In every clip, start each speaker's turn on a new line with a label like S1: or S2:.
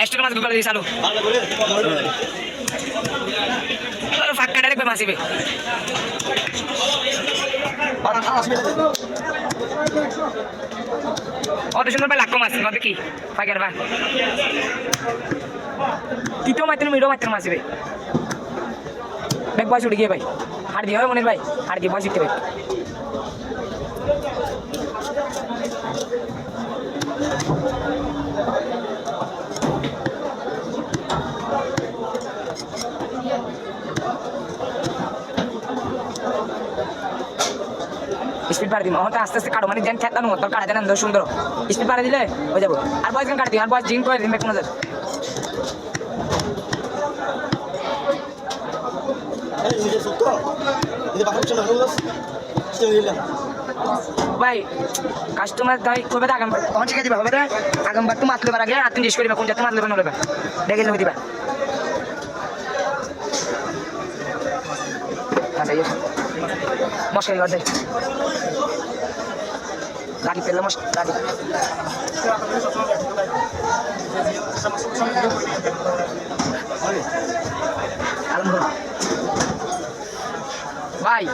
S1: extra मास Google चालू फाक्का direct मासिबे অত সুন্দর ভাই লাখ মাছ নবে কি ফাঁকের ভাই তৃতীয় মাত্র মিডো মাত্র মাসিবে ব্যাগ বয়স উঠে গিয়ে ভাই হাট দিয়ে হবে মনের ভাই হাট দিয়ে বয়স উঠতে ভাই স্পিড বাড়ি দিম হয়তো আস্তে আস্তে কাটো মানে যেন খেতানো তোর কাটা জানেন সুন্দর স্পিড বাড়ি দিলে হয়ে যাবো আর বয়স গান কাটি দিই আর বয়স জিম করে দিন কোনো ভাই কাস্টমার তাই কবে আগাম তখন শিখে দিবা হবে আগামবার তো মাছ লেবার আগে আর তুমি জিজ্ঞেস করিবা কোন জাতের মাছ লেবা নলেবা দেখে নেবে দিবা মশারি ঘর দেয় গাড়ি পেলে গাড়ি ভাই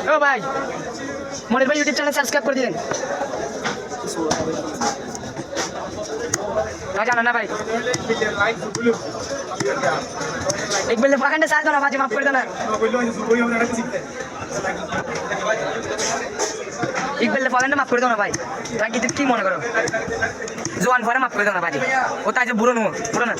S1: ও ভাই মনির ভাই ইউটিউব চ্যানেল সাবস্ক্রাইব করে দিলেন জানো না ভাই এক বেলে ফাঁকানটা সার দাও না বাজি মাফ করে দাও না এক বেলে ফাঁকানটা মাফ করে দাও না ভাই তাকে কি মনে করো জোয়ান পরে মাফ করে দাও না বাজি ও তাই যে বুড়ো না